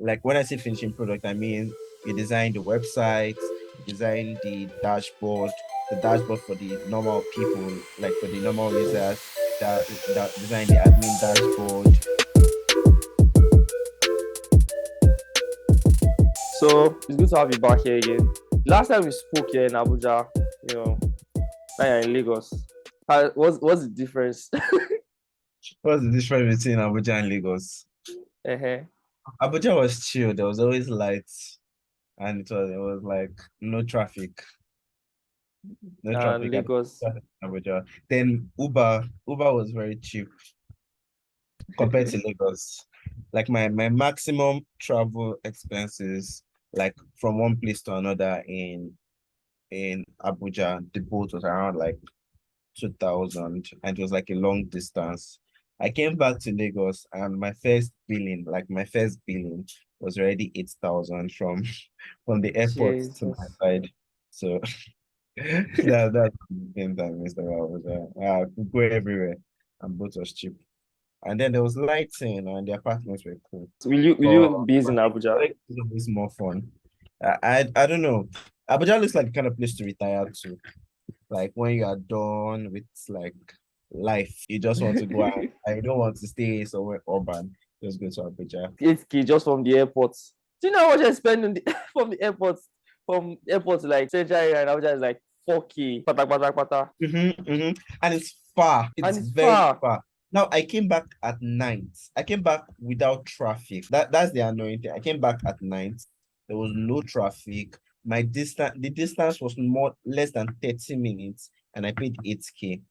Like when I say finishing product, I mean you design the website, you design the dashboard for the normal people, like for the normal users, that design the admin dashboard. So it's good to have you back here again. Last time we spoke here in Abuja, you know, now you're in Lagos. What's the difference? What's the difference between Abuja and Lagos? Uh-huh. Abuja was chill. There was always lights, and it was like no traffic, no And traffic at Lagos. Abuja. Then Uber was very cheap compared to Lagos. Like my maximum travel expenses, like from one place to another in Abuja, the boat was around like 2,000, and it was like a long distance. I came back to Lagos and my first billing was already 8,000 from from the airport to my Jesus. side. So that's the thing that Mr. was could go everywhere and boat was cheap. And then there was lighting and the apartments were cool. Will you But base in Abuja? like, it's always more fun. I don't know. Abuja looks like the kind of place to retire to. Like when you are done with like life, you just want to go out. I don't want to stay somewhere urban. Just go to Abuja. 8K just from the airport. Do you know how much I spend from the airport? From airport to like Central area and Abuja is like 4K. Pata pata pata. And it's far. And It's it's very far. far. Now I came back at night. I came back without traffic. That's the annoying thing. I came back at night. There was no traffic. The distance was more less than 30 minutes, and I paid 8K.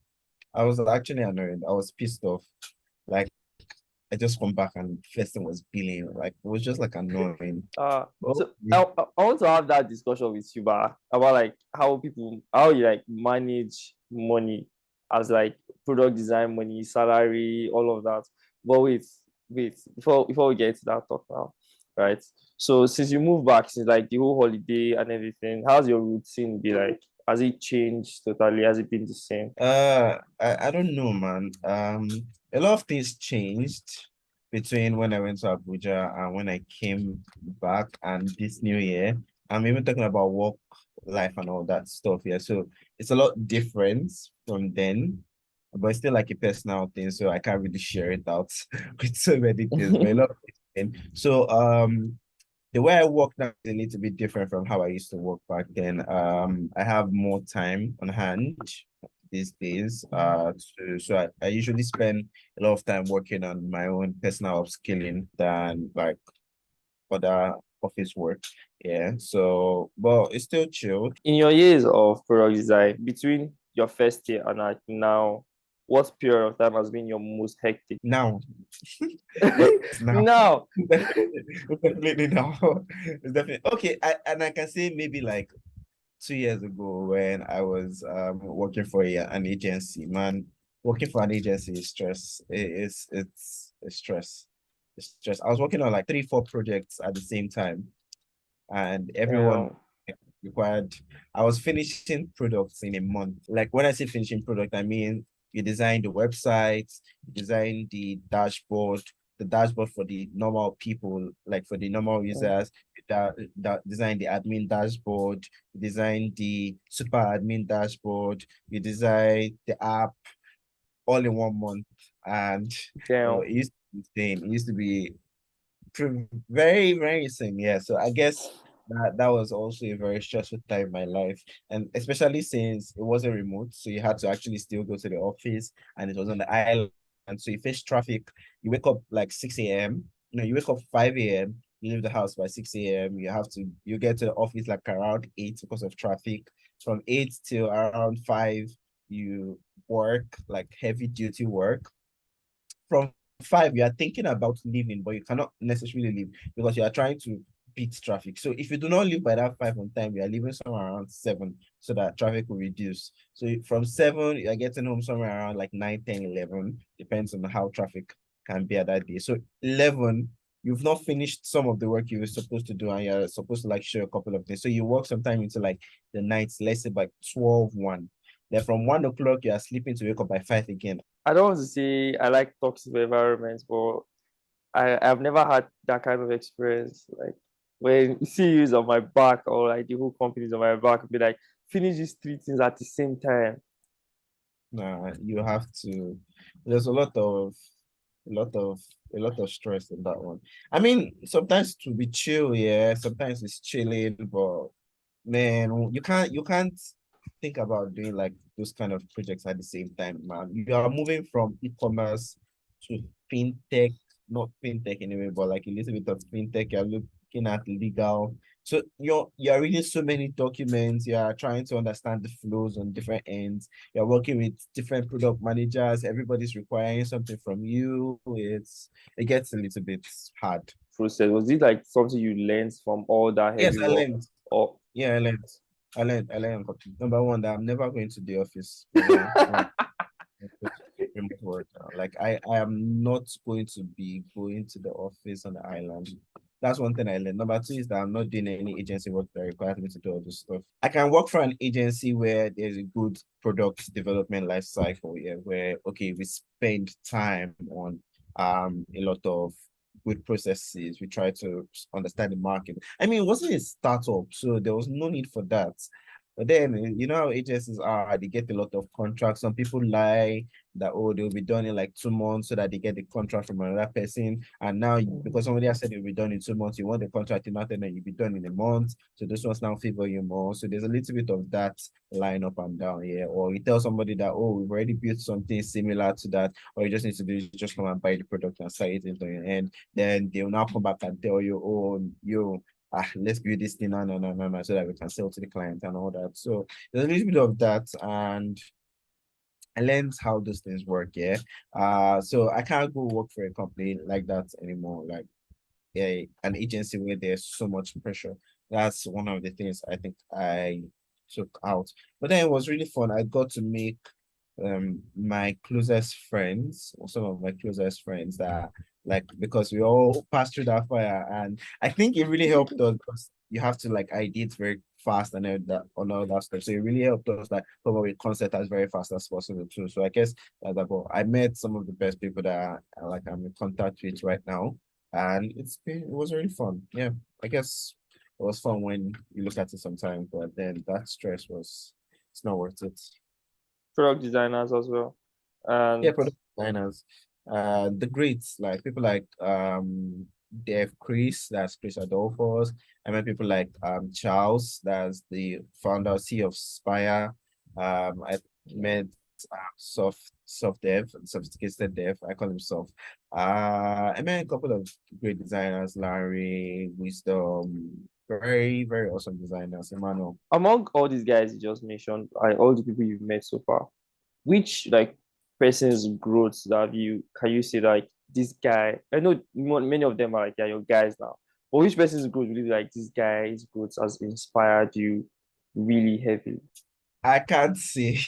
I was actually annoyed. I was pissed off. Like I just come back and first thing was billing. Like it was just like annoying. Oh, So I want to have that discussion with you, about like how you like manage money as like product design money, salary, all of that. But wait, before we get to that talk now, right? So since you moved back, since like the whole holiday and everything, how's your routine be like? Has it changed totally? Has it been the same? I don't know, man. A lot of things changed between when I went to Abuja and when I came back and this new year. I'm even talking about work life and all that stuff. Yeah, so it's a lot different from then, but it's still like a personal thing, so I can't really share it out with so many things. But a lot of things. So the way I work now is a little bit different from how I used to work back then. I have more time on hand these days. So I usually spend a lot of time working on my own personal upskilling than like other office work. Yeah. So, but it's still chill. In your years of product design, between your first year and like now, what period of time has been your most hectic? Now, it's now. Now, Definitely now. It's definitely okay. I can say maybe like 2 years ago when I was working for an agency, man. Working for an agency is stress. It's stress. It's stress. I was working on like three, four projects at the same time, and everyone um, required. I was finishing products in a month. Like when I say finishing product, I mean you design the website, you design the dashboard for the normal people, like for the normal users, that design the admin dashboard, you design the super admin dashboard, you design the app all in 1 month. And damn. it used to be insane. It used to be very, very insane. Yeah. So I guess that was also a very stressful time in my life. And especially since it wasn't remote. So you had to actually still go to the office and it was on the island. And so you face traffic, you wake up like 6 a.m. No, you wake up 5 a.m. You leave the house by 6 a.m. You get to the office like around 8 because of traffic. From 8 till around 5, you work like heavy duty work. From 5, you are thinking about leaving, but you cannot necessarily leave because you are trying to beat traffic. So if you do not leave by that 5 on time, you are leaving somewhere around 7 so that traffic will reduce. So from 7, you are getting home somewhere around like 9, 10, 11, depends on how traffic can be at that day. So 11, you've not finished some of the work you were supposed to do and you're supposed to like show a couple of things. So you work sometime into like the nights, let's say by 12, 1. Then from 1 o'clock, you are sleeping to wake up by 5 again. I don't want to say I like toxic environments, but I've never had that kind of experience. Like when CEO is on my back or like the whole company is on my back, be like, finish these three things at the same time. Nah, you have to. There's a lot of a lot of stress in that one. I mean, sometimes to be chill, yeah. Sometimes it's chilling, but man, you can't think about doing like those kind of projects at the same time, man. You are moving from e-commerce to fintech, not fintech anyway, but like a little bit of fintech. You're looking at legal. So you're reading so many documents, you are trying to understand the flows on different ends. You're working with different product managers, everybody's requiring something from you. It gets a little bit hard. Process, was it like something you learned from all that Yes, heavy I work? learned. Or Yeah, I learned. Number one, that I'm never going to the office. No, remote work. Like I am not going to be going to the office on the island. That's one thing I learned. Number two is that I'm not doing any agency work that requires me to do all this stuff. I can work for an agency where there's a good product development life cycle, yeah, where okay, we spend time on a lot of good processes. We try to understand the market. I mean, it wasn't a startup, so there was no need for that. But then, you know how agencies are, they get a lot of contracts. Some people lie that, oh, they'll be done in like 2 months so that they get the contract from another person. And now, because somebody has said it'll be done in 2 months, you want the contract in nothing and you'll be done in a month. So this one's now favor you more. So there's a little bit of that line up and down here. Or you tell somebody that, oh, we've already built something similar to that, or you just need to do is just come and buy the product and sell it into your end. Then they'll now come back and tell you, oh, let's build this thing, no, so that we can sell to the client and all that. So there's a little bit of that, and I learned how those things work. Yeah. So I can't go work for a company like that anymore. Like an agency where there's so much pressure. That's one of the things I think I took out. But then it was really fun. I got to make my closest friends, or some of my closest friends that like because we all passed through that fire, and I think it really helped us because you have to like ID it very fast and all that stuff. So it really helped us like come up with concept as very fast as possible too. So I guess that's about I met some of the best people that like I'm in contact with right now, and it was really fun. Yeah, I guess it was fun when you look at it sometimes, but then that stress was it's not worth it. product designers as well. Yeah, And product designers. The greats, like people like Dev Chris, that's Chris Adolphos. I met people like Charles, that's the founder CEO of Spire. I met soft dev, sophisticated dev. I call him soft. I met a couple of great designers, Larry, Wisdom, very, very awesome designers, Emmanuel. among all these guys you just mentioned, all the people you've met so far, which like person's growth that have you can you say like this guy? I know many of them are like they're your guys now, but which person's growth really like this guy's growth has inspired you really heavily? I can't see.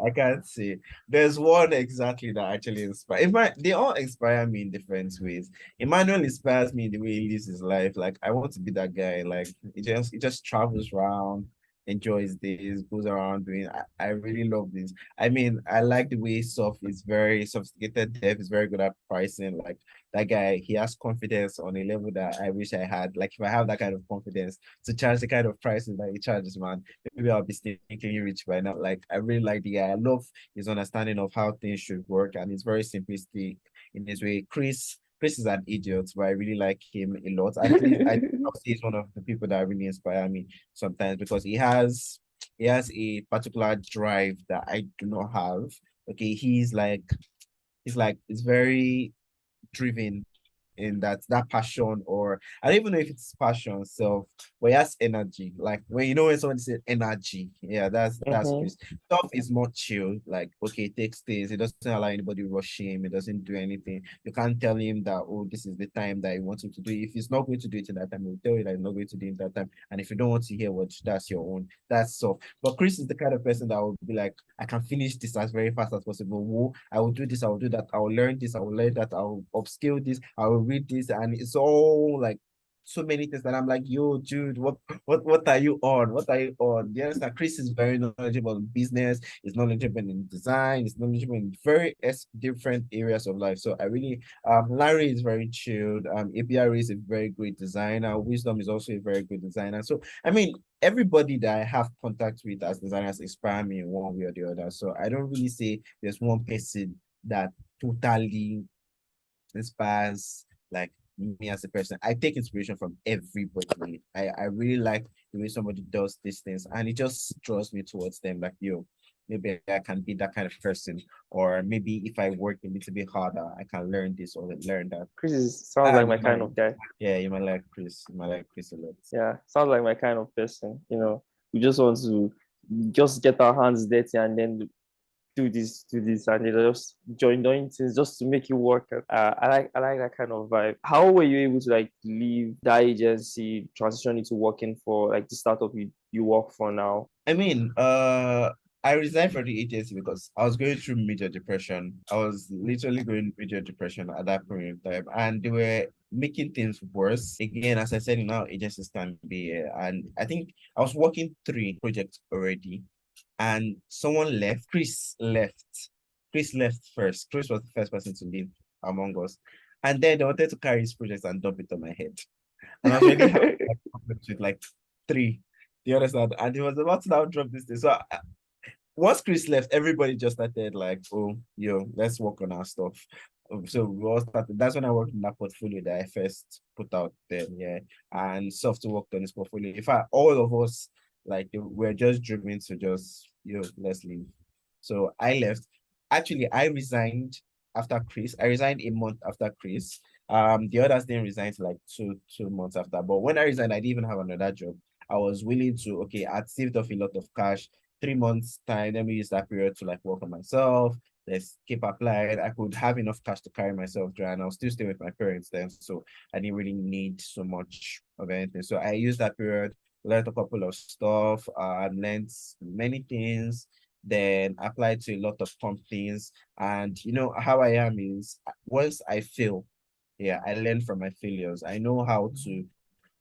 I can't say. There's one exactly that actually inspire. They all inspire me in different ways. Emmanuel inspires me in the way he lives his life. Like I want to be that guy. Like he just travels around, enjoys this, goes around doing. I really love this. I mean, I like the way Soft is very sophisticated. Dev is very good at pricing. Like that guy, he has confidence on a level that I wish I had. Like if I have that kind of confidence to charge the kind of prices that he charges, man, maybe I'll be sneakily rich by now. Like I really like the guy. I love his understanding of how things should work, and he's very simplistic in his way. Chris is an idiot, but I really like him a lot. At least I he's one of the people that really inspire me sometimes because he has a particular drive that I do not have. Okay, he's like it's very driven in that passion, or I don't even know if it's passion so but he has energy. Like when someone says energy, yeah, that's Mm-hmm. Chris. Stuff is more chill, like okay, it takes things, it doesn't allow anybody rush him, it doesn't do anything. You can't tell him that, oh, this is the time that he wants him to do it. If he's not going to do it in that time, he'll tell you that he's not going to do it in that time. And if you don't want to hear what, that's your own. That's so. But Chris is the kind of person that will be like, I can finish this as very fast as possible. Whoa, I will do this, I will do that, I will learn this, I will learn that, I will upskill this, I will read this, and it's all like so many things that I'm like, yo, dude, what are you on? What are you on? Yes, Chris is very knowledgeable in business, he's knowledgeable in design, he's knowledgeable in very different areas of life. So I really Larry is very chilled. APR is a very great designer. Wisdom is also a very good designer. So I mean, everybody that I have contact with as designers inspire me in one way or the other. So I don't really say there's one person that totally inspires like me as a person. I take inspiration from everybody. I really like the way somebody does these things, and it just draws me towards them. Like, yo, maybe I can be that kind of person, or maybe if I work a little bit harder, I can learn this or learn that. Sounds like And my you kind might, of guy. yeah, you might like Chris. You might like Chris a lot. Yeah, sounds like my kind of person. We just want to just get our hands dirty and then do this, and just join doing things just to make it work. I like that kind of vibe. How were you able to like leave that agency, transition into working for like the startup you work for now? I mean, I resigned from the agency because I was going through major depression. I was literally going major depression at that point in time, and they were making things worse. Again, as I said, agencies can be, and I think I was working 3 projects already, and someone left. Chris left. Chris left first. Chris was the first person to leave among us, and then they wanted to carry his projects and dump it on my head, and I was already having like problems with like 3. The other side, and he was about to now drop this thing. So once Chris left, everybody just started like, oh, yo, let's work on our stuff. So we all started. That's when I worked in that portfolio that I first put out there, yeah. And software worked on this portfolio. In fact, all of us like we're just driven to just, let's leave. So I left. Actually, I resigned after Chris. I resigned a month after Chris. The others didn't resign to like two months after. But when I resigned, I didn't even have another job. I was willing to, okay, I'd saved up a lot of cash. 3 months time, let me use that period to like work on myself. Let's keep applying. I could have enough cash to carry myself through, and I'll still stay with my parents then. So I didn't really need so much of anything. So I used that period, learned a couple of stuff, learned many things, then applied to a lot of companies. And how I am is once I fail, yeah, I learn from my failures. I know how to,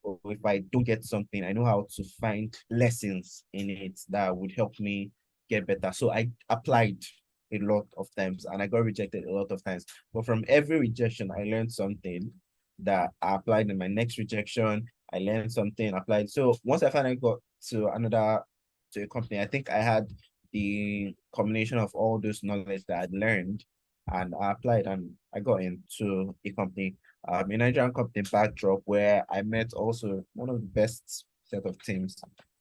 or if I don't get something, I know how to find lessons in it that would help me get better. So I applied a lot of times and I got rejected a lot of times. But from every rejection, I learned something that I applied in my next rejection. I learned something, applied. So once I finally got to a company, I think I had the combination of all those knowledge that I'd learned and I applied and I got into a company, a Nigerian company backdrop where I met also one of the best set of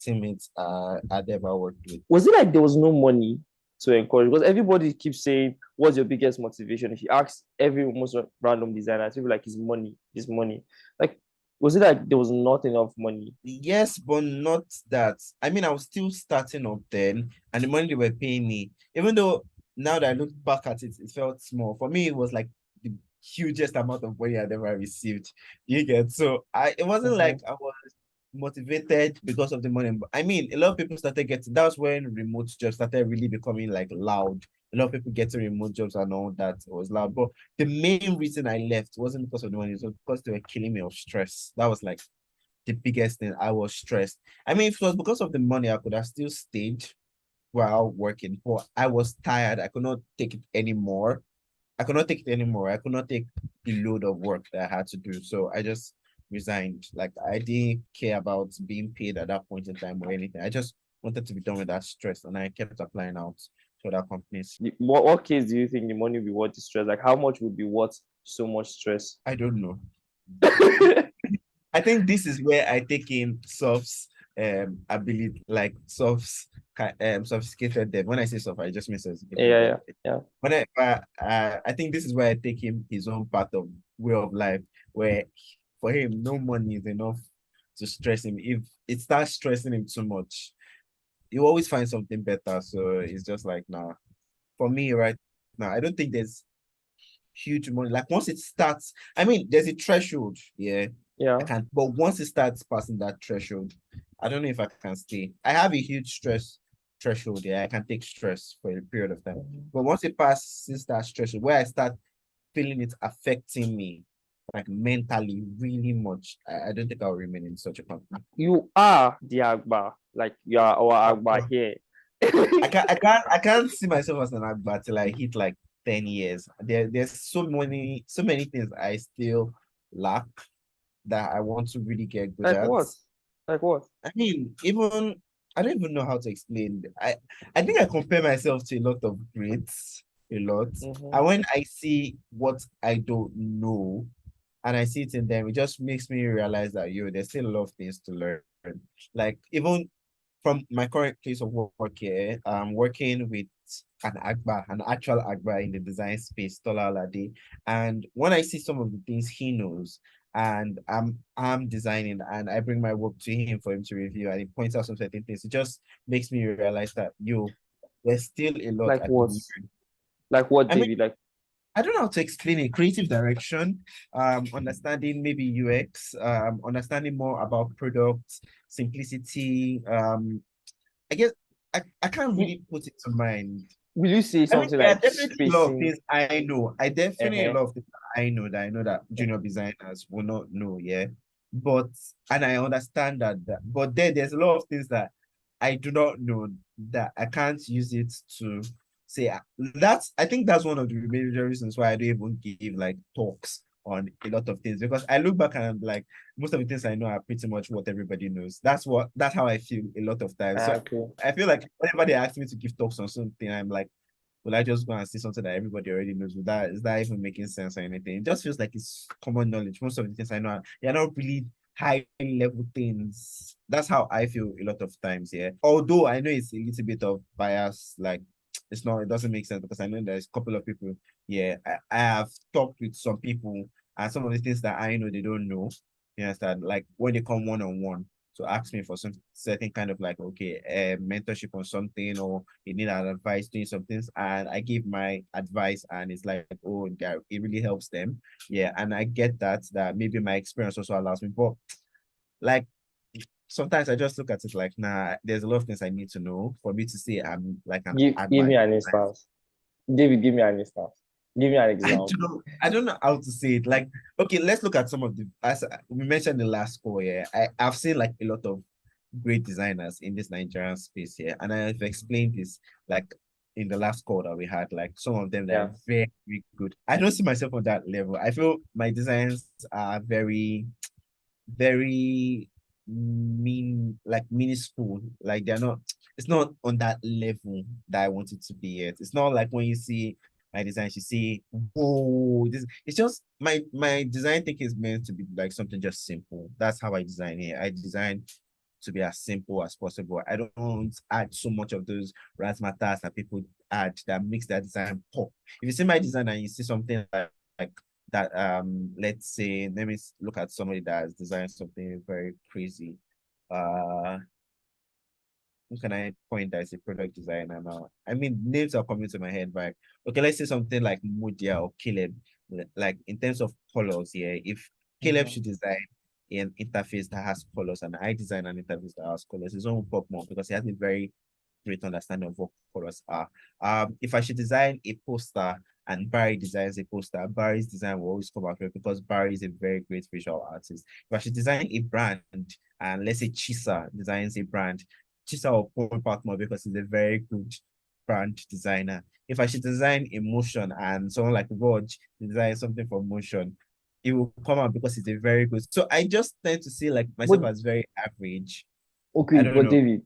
teammates I'd ever worked with. Was it like there was no money to encourage? Because everybody keeps saying, "What's your biggest motivation?" If you ask every almost random designer, people like, "It's money, it's money." Like, was it like there was not enough money? Yes, but not that. I mean, I was still starting up then, and the money they were paying me, even though now that I look back at it, it felt small. For me, it was like the hugest amount of money I'd ever received. You get so it wasn't Mhm. like I was motivated because of the money. I mean, a lot of people started getting that's when remote jobs started really becoming like loud. A lot of people getting remote jobs and all that was loud. But the main reason I left wasn't because of the money, it was because they were killing me of stress. That was like the biggest thing. I was stressed. I mean, if it was because of the money, I could have still stayed while working, but I was tired. I could not take it anymore. I could not take it anymore. I could not take the load of work that I had to do. So I just resigned. Like I didn't care about being paid at that point in time or anything. I just wanted to be done with that stress, and I kept applying out to other companies. What case do you think the money would be worth the stress? Like, how much would be worth so much stress? I don't know. I think this is where I take in Soft's ability, like Soft's sophisticated dev. When I say soft, I just mean sophisticated Yeah, dev. yeah, yeah. I think this is where I take him his own part of way of life, where for him no money is enough to stress him. If it starts stressing him too much, you always find something better. So it's just like nah. For me right now, I don't think there's huge money. Like once it starts, I mean, there's a threshold. Yeah, I Yeah. can't. But once it starts passing that threshold, I don't know if I can stay. I have a huge stress threshold. Yeah, I can take stress for a period of time. Mhm. But once it passes that threshold, where I start feeling it affecting me, like mentally really much, I don't think I'll remain in such a company. You are the agba, like you are our agba here. I can't see myself as an agba till I hit like 10 years. There's so many things I still lack that I want to really get good Like at. what? Like what? I mean, even I don't even know how to explain. I think I compare myself to a lot of greats, a lot. Mm-hmm. And when I see what I don't know and I see it in them, it just makes me realize that there's still a lot of things to learn. Like even from my current place of work here, I'm working with an actual agba in the design space, Tola Alade. And when I see some of the things he knows, and I'm designing, and I bring my work to him for him to review, and he points out some certain things, it just makes me realize that there's still a lot Like I could what? learn. Like what, I mean, David? Like I don't know how to explain it. Creative direction, understanding maybe UX, understanding more about products, simplicity. I guess I can't will really put it to mind. will you say I mean, something there are like definitely a lot of spacing? things I know. I definitely a Uh-huh. lot of things I know that junior designers will not know, yeah. But and I understand that, but then there's a lot of things that I do not know that I can't use it to say I think that's one of the major reasons why I don't even give like talks on a lot of things, because I look back and I'm like, most of the things I know are pretty much what everybody knows. That's how I feel a lot of times. So Okay. I feel like whenever they ask me to give talks on something, I'm like, will I just go and see something that everybody already knows? Is that even making sense or anything? It just feels like it's common knowledge. Most of the things I know, they're not really high level things. That's how I feel a lot of times, yeah. Although I know it's a little bit of bias, like it doesn't make sense, because I know there's a couple of people, yeah. I have talked with some people, and some of the things that I know they don't know. You understand? Like when they come one on one to ask me for some certain kind of like, okay, mentorship on something, or they need an advice doing some things, and I give my advice, and it's like, oh, yeah, it really helps them. Yeah, and I get that maybe my experience also allows me, but like sometimes I just look at it like, nah, there's a lot of things I need to know for me to say I'm like an Give me admin. an instance. David, give me an instance. Give me an example. I don't know how to say it. Like, okay, let's look at some of the, as we mentioned the last call. Yeah, I've seen like a lot of great designers in this Nigerian space here, and I've explained this like in the last call that we had. Like some of them that Yeah. are very, very good. I don't see myself on that level. I feel my designs are very, very like minuscule. Like they're not. It's not on that level that I want it to be yet. It's not like when you see my design, you see, whoa, this. It's just my design thinking is meant to be like something just simple. That's how I design it. I design to be as simple as possible. I don't add so much of those razzmatazz that people add that makes that design pop. If you see my design and you see something like that, let's say, let me look at somebody that has designed something very crazy. Uh, who can I point as a product designer now? I mean, names are coming to my head, but okay, let's say something like Mudia or Caleb. Like in terms of colors, yeah. If Caleb Mhm. should design an interface that has colors, and I design an interface that has colors, it's going pop more because he has a very great understanding of what colors are. If I should design a poster and Barry designs a poster, Barry's design will always come out well because Barry is a very great visual artist. If I should design a brand, and let's say Chisa designs a brand, Chisa will pop out more because he's a very good brand designer. If I should design a motion and someone like Rog design something for motion, it will come out because it's a very good. So I just tend to see like myself But as very average. I okay, don't know.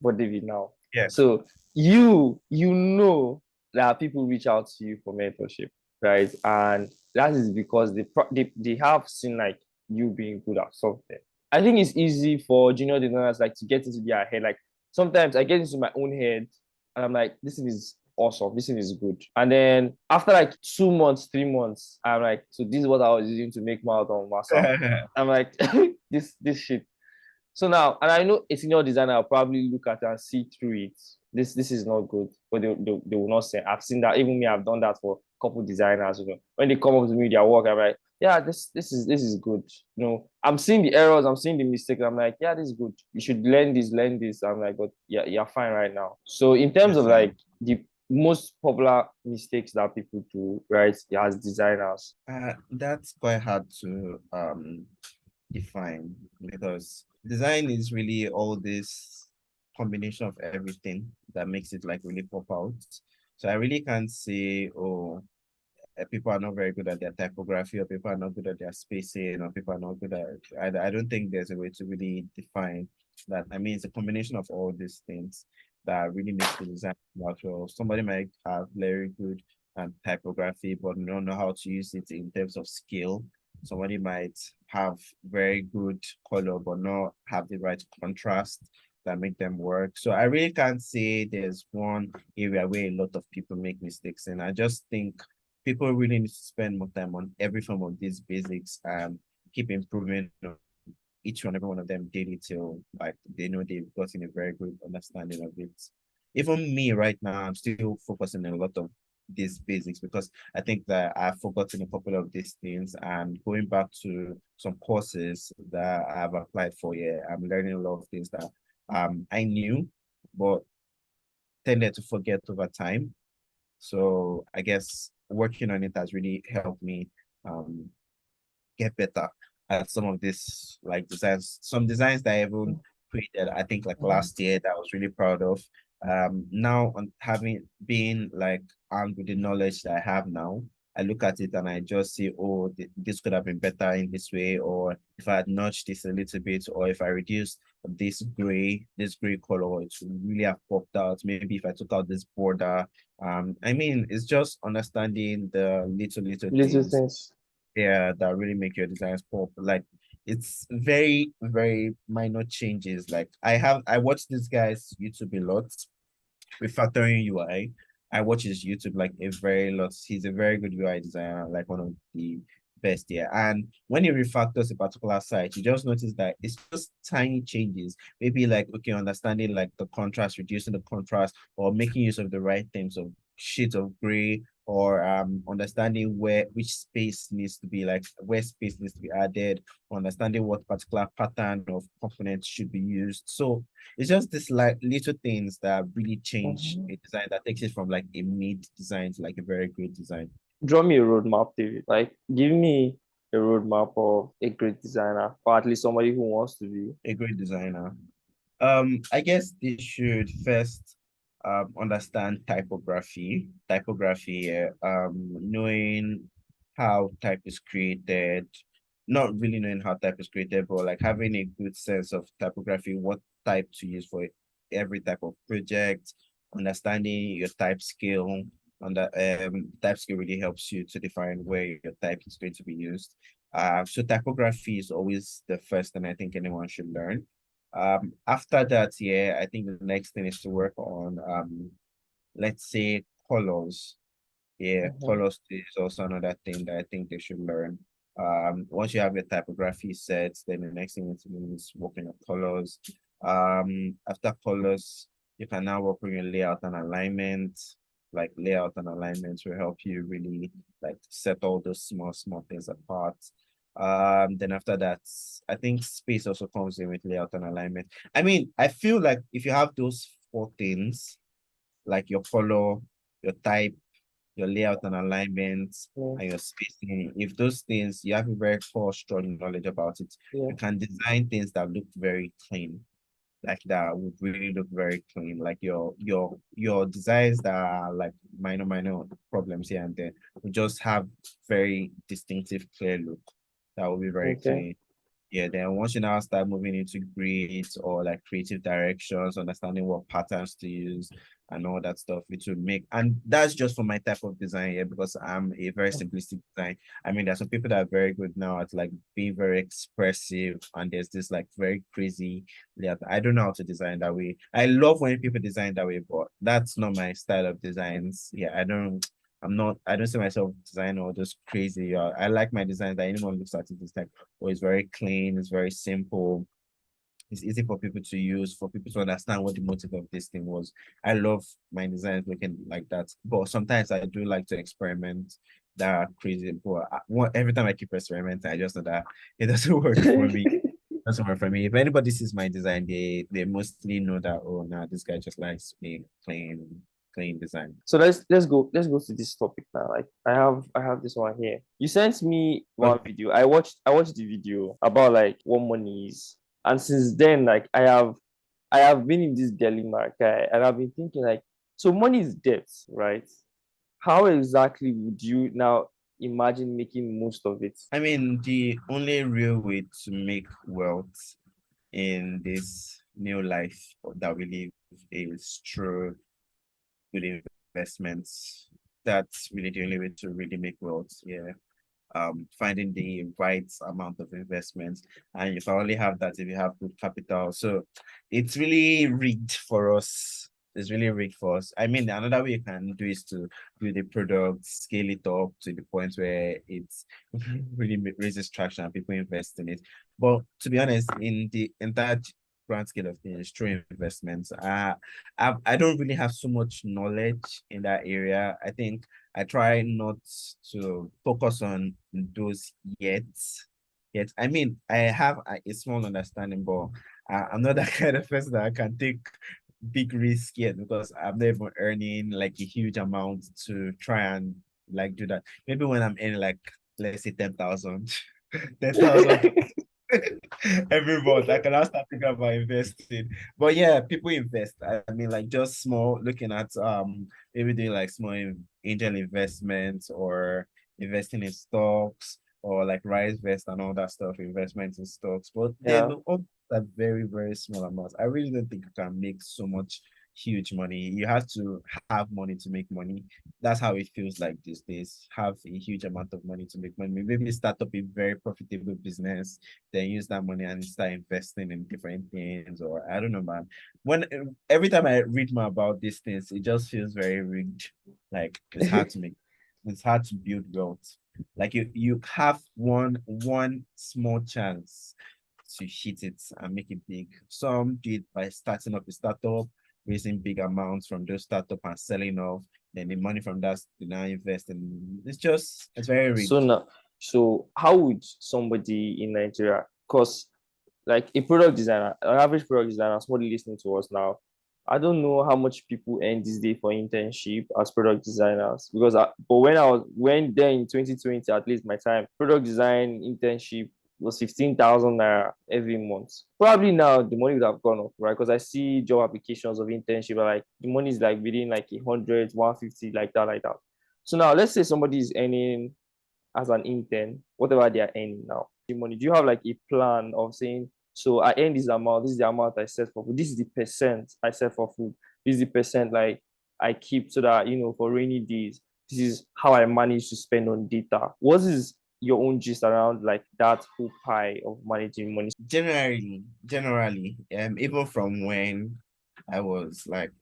but David now. Yeah. So you know that people reach out to you for mentorship, right? And that is because they have seen like you being good at something. I think it's easy for junior designers like to get into their head. Like sometimes I get into my own head and I'm like, this is awesome, this is good. And then after like 2 months, 3 months, I'm like, so this is what I was using to make mouth on myself. I'm like, this shit. So now, and I know a senior designer will probably look at it and see through it. This is not good, but they will not say. I've seen that. Even me, I've done that for a couple designers. When they come up to me with their work, I'm like, yeah, this is good. I'm seeing the errors, I'm seeing the mistakes. I'm like, yeah, this is good. You should learn this. I'm like, but yeah, you're fine right now. So in terms Yes, of sir. like the most popular mistakes that people do, right, as designers? That's quite hard to define because design is really all this combination of everything that makes it like really pop out. So I really can't say, oh, people are not very good at their typography, or people are not good at their spacing, or people are not good at. I don't think there's a way to really define that. I mean, it's a combination of all these things that really makes the design natural. Somebody might have very good typography, but don't know how to use it in terms of skill. Somebody might have very good color, but not have the right contrast that make them work. So I really can't say there's one area where a lot of people make mistakes, and I just think people really need to spend more time on every form of these basics and keep improving on each one, every one of them daily till like they know they've gotten a very good understanding of it. Even me right now, I'm still focusing on a lot of these basics because I think that I've forgotten a couple of these things, and going back to some courses that I've applied for. Yeah, I'm learning a lot of things that I knew but tended to forget over time. So I guess working on it has really helped me um, get better at some of this like designs. Some designs that I even created, I think like Mhm. last year that I was really proud of. Now on having been like armed with the knowledge that I have now, I look at it and I just see, oh, this could have been better in this way, or if I had notched this a little bit, or if I reduced this gray color, it would really have popped out. Maybe if I took out this border. I mean, it's just understanding the little Little things, things. yeah, that really make your designs pop. Like it's very minor changes. Like I watch this guy's YouTube a lot, refactoring UI. I watch his YouTube like a very lot. He's a very good UI designer, like one of the best here. And when he refactors a particular site, you just notice that it's just tiny changes. Maybe like okay, understanding like the contrast, reducing the contrast, or making use of the right things of shades of gray, or understanding where which space needs to be like where space needs to be added, understanding what particular pattern of components should be used. So it's just this like little things that really change Mhm. a design that takes it from like a mid design to like a very great design. Draw me a roadmap, David. Like, give me a roadmap of a great designer, or at least somebody who wants to be. A great designer. I guess they should first understand typography. Typography, knowing how type is created, not really knowing how type is created, but like having a good sense of typography, what type to use for every type of project, understanding your type scale. And that type scale really helps you to define where your type is going to be used. So typography is always the first thing I think anyone should learn. After that, yeah, I think the next thing is to work on let's say colors. Yeah, Mhm. colors is also another thing that I think they should learn. Once you have your typography set, then the next thing is working on colors. After colors, you can now work on your layout and alignment. Like layout and alignment will help you really like set all those small things apart. Then after that, I think space also comes in with layout and alignment. I mean, I feel like if you have those four things, like your color, your type, your layout and alignment, Yeah, and your spacing. If those things you have a very core, strong knowledge about it, yeah. you can design things that look very clean. Like that would really look very clean. Like your designs that are like minor problems here and there will just have very distinctive, clear look. That will be very Okay. clean. Yeah, then once you now start moving into grids or like creative directions, understanding what patterns to use and all that stuff, it will make, and that's just for my type of design, yeah, because I'm a very simplistic design. I mean, there's some people that are very good now at like being very expressive, and there's this like very crazy, yeah, I don't know how to design that way. I love when people design that way, but that's not my style of designs. Yeah, I don't see myself designing all those crazy. I like my designs that anyone looks at it is like, oh, it's very clean, it's very simple, it's easy for people to use, for people to understand what the motive of this thing was. I love my designs looking like that, but sometimes I do like to experiment that are crazy. But every time I keep experimenting, I just know that it doesn't work for me. Doesn't work for me. If anybody sees my design, they mostly know that, oh no, this guy just likes being plain. clean design. So let's go to this topic now. Like I have this one here. You sent me one Okay. video. I watched the video about like what money is. And since then, like I have been in this dilemma, okay, and I've been thinking like, so money is debt, right? How exactly would you now imagine making most of it? I mean, the only real way to make wealth in this new life that we live is through good investments. That's really the only way to really make wealth. Yeah. Finding the right amount of investments. And you can only have that if you have good capital. So it's really rigged for us. It's really rigged for us. I mean, another way you can do is to build a product, scale it up to the point where it's really raises traction and people invest in it. But to be honest, in the entire grand scale of things, through investments, I don't really have so much knowledge in that area. I think I try not to focus on those yet. Yet, I mean, I have a small understanding, but I'm not that kind of person that I can take big risk yet because I'm never earning like a huge amount to try and like do that. Maybe when I'm in like let's say 10,000, 10,000 every month. I can now start thinking about investing. But yeah, people invest. I mean, like just small, looking at maybe doing like small angel investments or investing in stocks or like Rise Vest and all that stuff, investments in stocks. But then Yeah. all that very, very small amounts. I really don't think you can make so much huge money. You have to have money to make money. That's how it feels like these days. Have a huge amount of money to make money. Maybe start up a very profitable business, then use that money and start investing in different things. Or I don't know, man. When every time I read more about these things, it just feels very rigged. Like it's hard to build wealth. Like you have one small chance to hit it and make it big. Some do it by starting up a startup, raising big amounts from those startup and selling off. Then the money from that they now invest in. It's very So rigged. now, so how would somebody in Nigeria, because like a product designer, an average product designer, somebody listening to us now, I don't know how much people earn this day for internship as product designers because but when then in 2020, at least my time, product design internship was 15,000 naira every month. Probably now the money would have gone up, right? Because I see job applications of internship, like the money is like within like 100, 150, like that, like that. So now let's say somebody is earning as an intern, whatever they are earning now, the money. Do you have like a plan of saying, so I earn this amount, this is the amount I set for food, this is the percent I set for food, this is the percent like I keep so that for rainy days, this is how I manage to spend on data. What is your own gist around like that whole pie of managing money? Generally, even from when I was like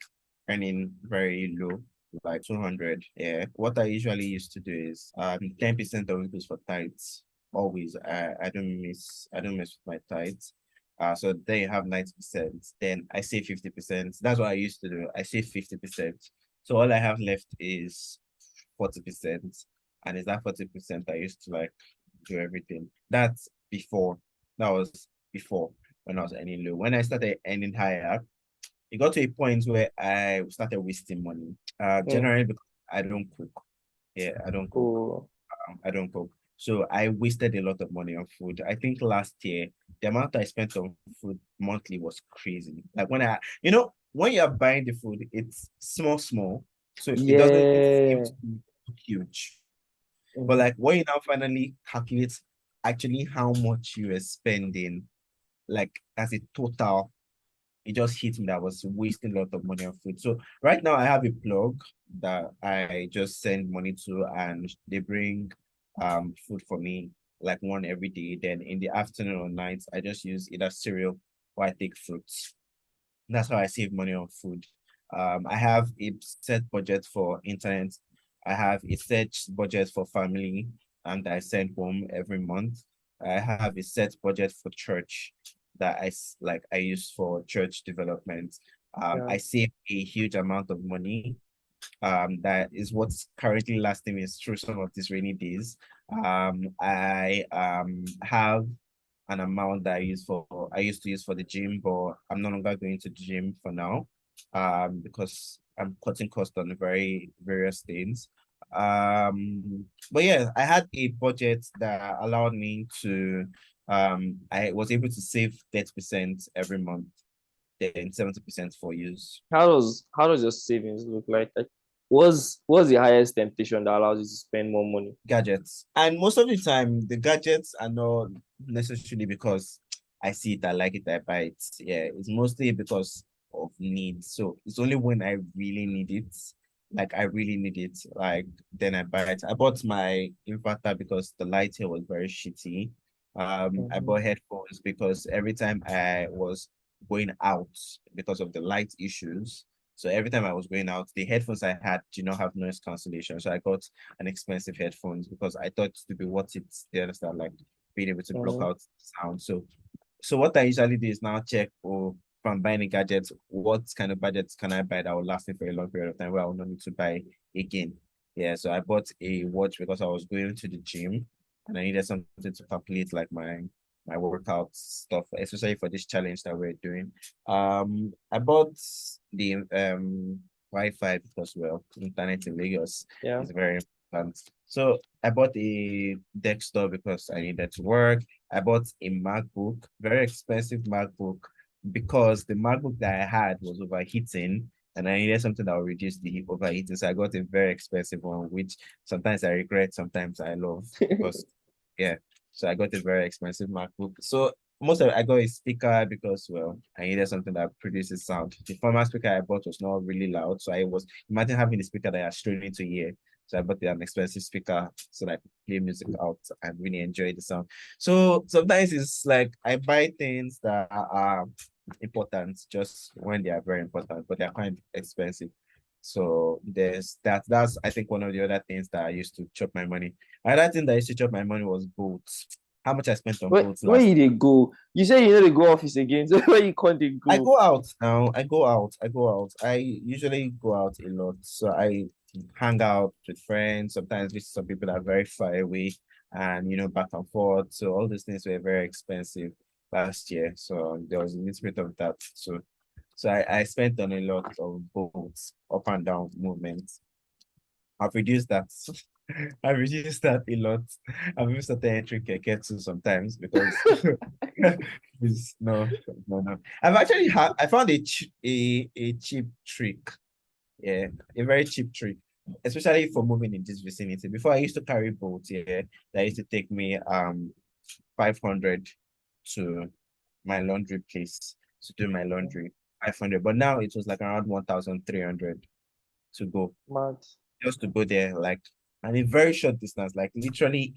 earning very low, like 200. Yeah. What I usually used to do is 10% of it is for tithes. Always. I don't miss with my tithes. So then you have 90%. Then I save 50%. That's what I used to do. I save 50%. So all I have left is 40%. And is that 40% I used to like do everything. That's before. That was before when I was earning low. When I started earning higher, it got to a point where I started wasting money. Mm. Generally because I don't cook. Yeah, I don't cook. Oh, I don't cook. So I wasted a lot of money on food. I think last year the amount I spent on food monthly was crazy. Like when you're buying the food, it's small, so it doesn't seem yeah. to be huge. But Mhm. like when you now finally calculate actually how much you are spending, like as a total, it just hit me that I was wasting a lot of money on food. So right now I have a plug that I just send money to and they bring food for me like one every day. Then in the afternoon or nights, I just use either cereal or I take fruits. That's how I save money on food. I have a set budget for internet. I have a set budget for family, and I send home every month. I have a set budget for church that I use for church development. Yeah. I save a huge amount of money. That is what's currently lasting me through some of these rainy days. I have an amount that I used to use for the gym, but I'm no longer going to the gym for now. because I'm cutting costs on very various things. But yeah, I had a budget that allowed me to I was able to save 30% every month, then 70% for use. How does your savings look like what's the highest temptation that allows you to spend more money? Gadgets. And most of the time, the gadgets are not necessarily because I see it, I like it, I buy it. Yeah, it's mostly because of need. So it's only when I really need it, like I really need it, like then I buy it. I bought my inverter because the light here was very shitty. I Mhm. bought headphones because every time I was going out because of the light issues. So every time I was going out, the headphones I had do not have noise cancellation. So I got an expensive headphones because I thought to be worth it. You understand, like being able to block Mhm. out sound. So what I usually do is now check, oh, if I'm buying a gadget, what kind of budgets can I buy that will last me for a long period of time where I will not need to buy again. Yeah, so I bought a watch because I was going to the gym and I needed something to calculate like my workout stuff, especially for this challenge that we're doing. I bought the Wi-Fi because well, internet in Lagos Yeah. is very important. So I bought a desktop because I needed to work. I bought a MacBook, very expensive MacBook, because the MacBook that I had was overheating and I needed something that would reduce the overheating. So I got a very expensive one, which sometimes I regret, sometimes I love because yeah. So I got a very expensive MacBook. So most of it, I got a speaker because well, I needed something that produces sound. The former speaker I bought was not really loud. So I was imagine having a speaker that you're struggling to hear. So I bought an expensive speaker so that I could play music out and really enjoy the sound. So sometimes it's like I buy things that are important just when they are very important, but they're quite expensive. So there's that. That's I think one of the other things that I used to chop my money. Another thing that used to chop my money was boats. How much I spent on boats Where last you they go? You say you know they go office again, so where you can't they I go? go out now. I go out. I go out. I usually go out a lot. So I hang out with friends. Sometimes visit some people that are very far away and back and forth. So all these things were very expensive last year. So there was a little bit of that. So I spent on a lot of boats, up and down movements. I've reduced that. I've reduced that a lot. I've even started entering keke too sometimes because no, no, no. I found a cheap trick. Yeah, a very cheap trick, especially for moving in this vicinity. Before I used to carry boats, yeah, that used to take me 500 to my laundry place to do my laundry. 500, but now it was like around 1,300 to go Mad. just to go there, like, and a very short distance, like literally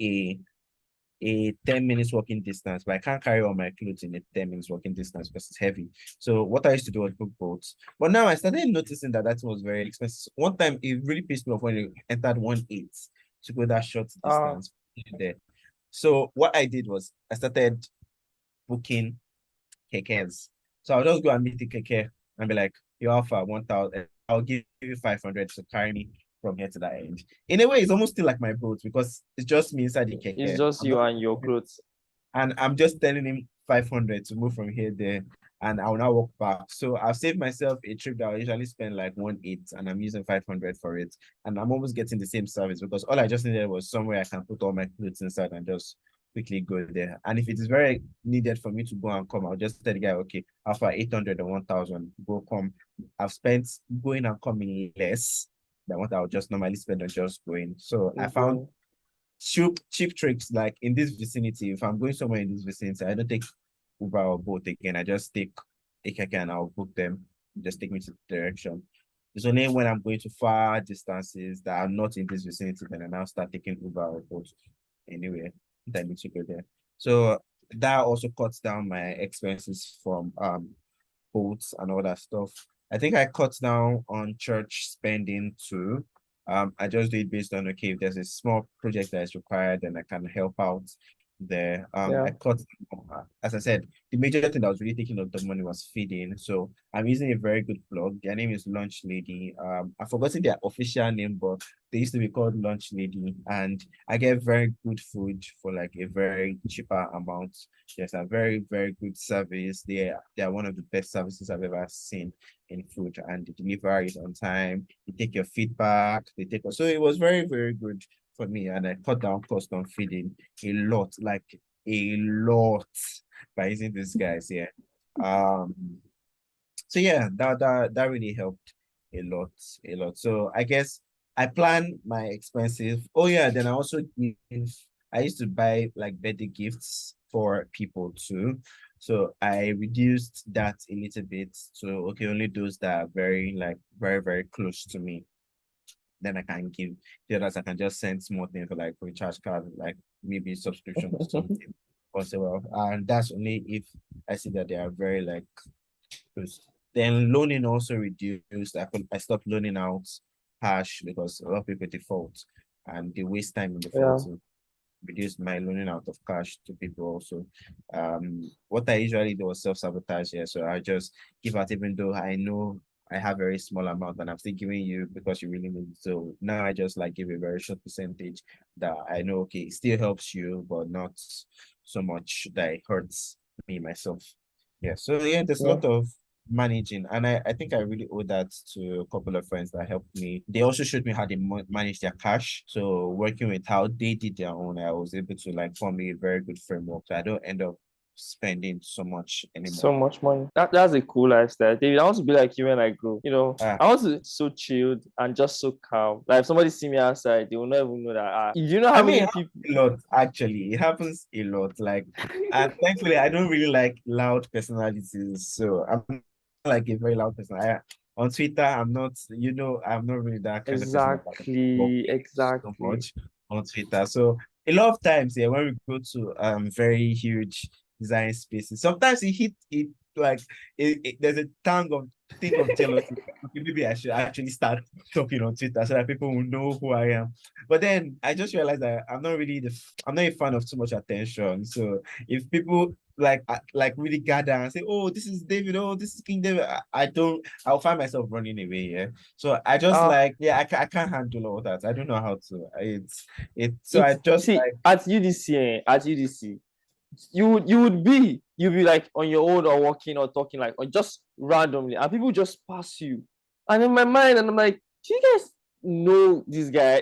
a 10 minutes walking distance, but I can't carry all my clothes in a 10 minutes walking distance because it's heavy. So what I used to do was book boats. But now I started noticing that that was very expensive. One time it really pissed me off when you entered 1.8 to go that short Ah, distance there. So what I did was I started booking kekes. So I'll just go and meet the keke and be like, you offer 1,000, I'll give you 500 to carry me from here to that end. In a way, it's almost still like my boat because it's just me inside the it's keke. just you and your clothes. And I'm just telling him 500 to move from here there, and I'll now walk back. So I've saved myself a trip that I usually spend like 1.8, and I'm using 500 for it, and I'm almost getting the same service because all I just needed was somewhere I can put all my clothes inside and just quickly go there. And if it is very needed for me to go and come, I'll just tell the guy, okay, after 800 or 1,000, go come. I've spent going and coming less than what I would just normally spend on just going. So I found Going. cheap tricks like in this vicinity. If I'm going somewhere in this vicinity, I don't take Uber or boat again. I just take AKK and I'll book them. Just take me to the direction. It's only when I'm going to far distances that are not in this vicinity, then I now start taking Uber or boat anyway. That I need to go there. So that also cuts down my expenses from boats and all that stuff. I think I cut down on church spending too. I just do it based on okay, if there's a small project that is required, then I can help out. there. I Yeah. cut, as I said, the major thing that was really taking up the money was feeding. So I'm using a very good plug. Their name is Lunch Lady. I've forgotten their official name, but they used to be called Lunch Lady. And I get very good food for like a very cheaper amount. There's a very, very good service. They are one of the best services I've ever seen in food, and the delivery is on time. They take your feedback, they take, so it was very, very good for me. And I cut down cost on feeding a lot, like a lot, by using these guys here. Um, so yeah, that really helped a lot, a lot. So I guess I plan my expensive. Oh yeah, then I also give. I used to buy like birthday gifts for people too. So I reduced that a little bit. So okay, only those that are very like very, very close to me. Then I can give the others. I can just send small things for like recharge card, like maybe subscription to something. Also, well, and that's only if I see that they are very like close. Then loaning also reduced. I stopped loaning out cash because a lot of people default and they waste time in default. Yeah. So reduce my loaning out of cash to people also. What I usually do was self-sabotage here. So I just give out even though I know I have a very small amount and I'm still giving you because you really need it. So now I just like give a very short percentage that I know, okay, it still helps you, but not so much that it hurts me myself. Yeah. So yeah, there's a Yeah. lot of managing, and I think I really owe that to a couple of friends that helped me. They also showed me how they manage their cash. So working with how they did their own, I was able to like form a very good framework so I don't end up spending so much So anymore. much money. That's a cool lifestyle. David, I want to be like you when I grow. Ah, I want to be so chilled and just so calm. Like if somebody see me outside, they will not even know that. You know I how mean, it many happens people? a lot actually. It happens a lot. Like, and thankfully, I don't really like loud personalities. So I'm not like a very loud person. On Twitter, I'm not. I'm not really that kind of person that like Exactly. talking so Exactly. much on Twitter. So a lot of times, yeah, when we go to very huge design spaces, sometimes it like there's a thing of jealousy. Okay, maybe I should actually start talking on Twitter so that people will know who I am. But then I just realized that I'm not a fan of too much attention. So if people like really gather and say, "Oh, this is David. Oh, this is King David," I don't. I'll find myself running away. Yeah. So I just Uh like yeah, I can't handle all that. I don't know how to. So I it's just see like at UDC, at UDC, you'd be like on your own or walking or talking like or just randomly, and people just pass you. And in my mind, and I'm like, do you guys know this guy?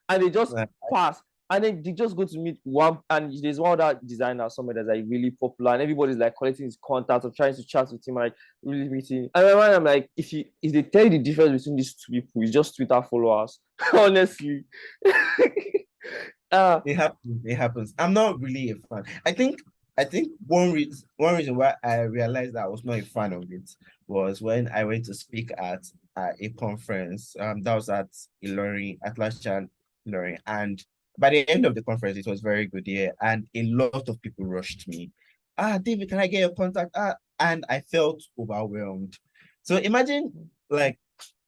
And they just uh, pass. And then they just go to meet one, and there's one other designer somewhere that's like really popular, and everybody's like collecting his contact or trying to chat with him, like really meeting. And in my mind, I'm like, if they tell you the difference between these two people, it's just Twitter followers, honestly. uh, it happens. It happens. I'm not really a fan. I think one reason why I realized that I was not a fan of it was when I went to speak at a conference. That was at Ilorin, Atlassian Ilorin, and by the end of the conference, it was very good. Yeah, and a lot of people rushed me. David, can I get your contact? And I felt overwhelmed. So imagine like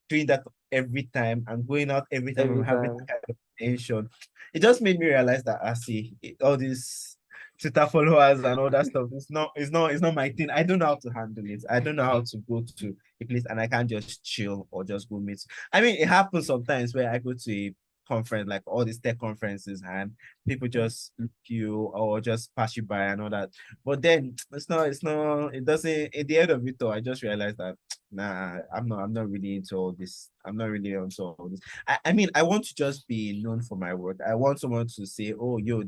doing that every time and going out every time every and having time. that kind of attention. It just made me realize that I see all these Twitter followers and all that stuff. It's not my thing. I don't know how to handle it. I don't know how to go to a place and I can't just chill or just go meet. I mean, it happens sometimes where I go to a conference, like all these tech conferences, and people just look you or just pass you by and all that. But then it doesn't, at the end of it all, I just realized that nah, I'm not really into all this. I'm not really into all this. I mean, I want to just be known for my work. I want someone to say, oh, yo,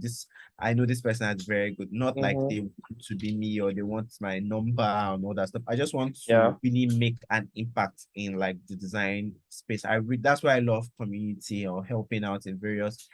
I know this person is very good. Not like Mm-hmm. they want to be me or they want my number and all that stuff. I just want Yeah. to really make an impact in like the design space. That's why I love community or helping out in various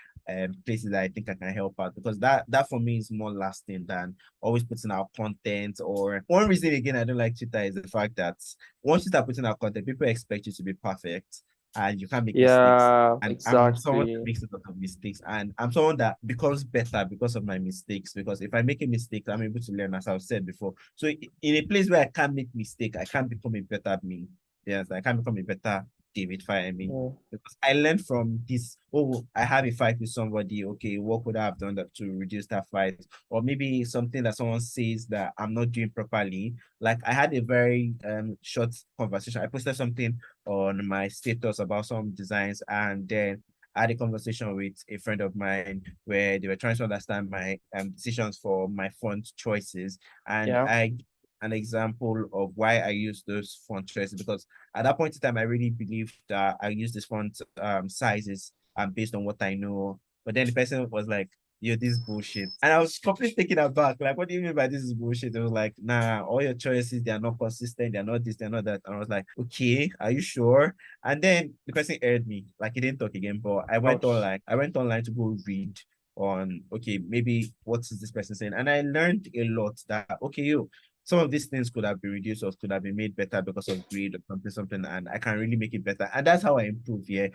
places that I think I can help out, because that for me is more lasting than always putting out content. Or one reason again I don't like Twitter is the fact that once you start putting out content, people expect you to be perfect and you can't make mistakes. Yeah, And I'm someone that exactly. makes a lot of mistakes, and I'm someone that becomes better because of my mistakes. Because if I make a mistake, I'm able to learn, as I've said before. So in a place where I can't make mistake, I can't become a better me. Yes, I can't become a better David, fire me. Mm. Because I learned from this. Oh, I have a fight with somebody. Okay, what could I have done to reduce that fight? Or maybe something that someone says that I'm not doing properly. Like I had a very short conversation. I posted something on my status about some designs, and then I had a conversation with a friend of mine where they were trying to understand my decisions for my font choices, and Yeah. I an example of why I use those font choices because at that point in time I really believed that I use this font sizes based on what I know. But then the person was like, "Yo, this is bullshit," and I was completely taken aback. Like, what do you mean by this is bullshit? It was like, "Nah, all your choices they are not consistent. They're not this. They're not that." And I was like, "Okay, are you sure?" And then the person aired me, like he didn't talk again. But Ouch. I went online to go read on okay, maybe what is this person saying? And I learned a lot that okay, yo, some of these things could have been reduced or could have been made better because of greed or something, and I can really make it better. And that's how I improve, yeah.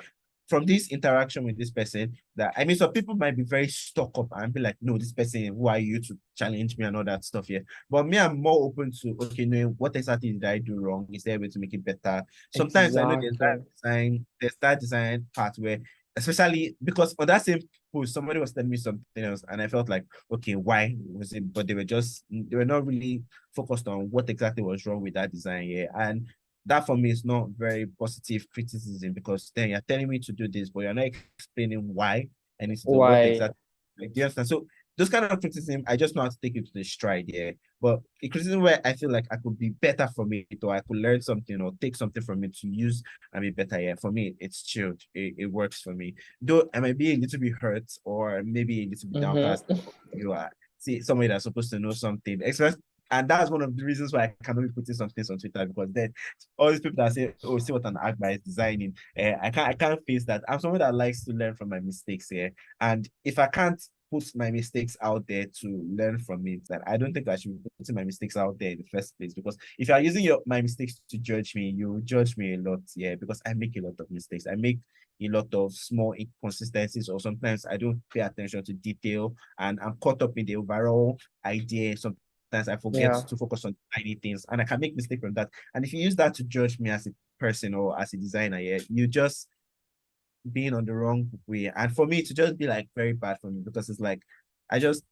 From this interaction with this person, that I mean, some people might be very stuck up and be like, no, this person, who are you to challenge me and all that stuff, yeah. But me, I'm more open to okay, knowing what exactly did I do wrong? Is there a way to make it better? Sometimes I know Exactly. there's that design part where, especially because on that same post, somebody was telling me something else, and I felt like, okay, why was it? But they were not really focused on what exactly was wrong with that design, yeah. And that for me is not very positive criticism because then you're telling me to do this, but you're not explaining why and it's what Why? exactly. Like, do you understand? So those kind of criticism, I just know how to take it to the stride, yeah. But a criticism where I feel like I could be better from it, or I could learn something or take something from it to use and be better, yeah. For me, it's chilled. It works for me. Though I might be a little bit hurt or maybe a little bit downcast. Mm-hmm. You are see somebody that's supposed to know something. And that's one of the reasons why I cannot be putting some things on Twitter because then all these people that say, "Oh, see what an agba is designing," I can't face that. I'm someone that likes to learn from my mistakes here, and if I can't put my mistakes out there to learn from it, that I don't think I should be putting my mistakes out there in the first place. Because if you are using my mistakes to judge me, you judge me a lot, yeah. Because I make a lot of mistakes. I make a lot of small inconsistencies, or sometimes I don't pay attention to detail, and I'm caught up in the overall idea. Sometimes I forget Yeah. to focus on tiny things, and I can make mistake from that. And if you use that to judge me as a person or as a designer, yeah, you just being on the wrong way. And for me to just be like very bad for me because it's like I just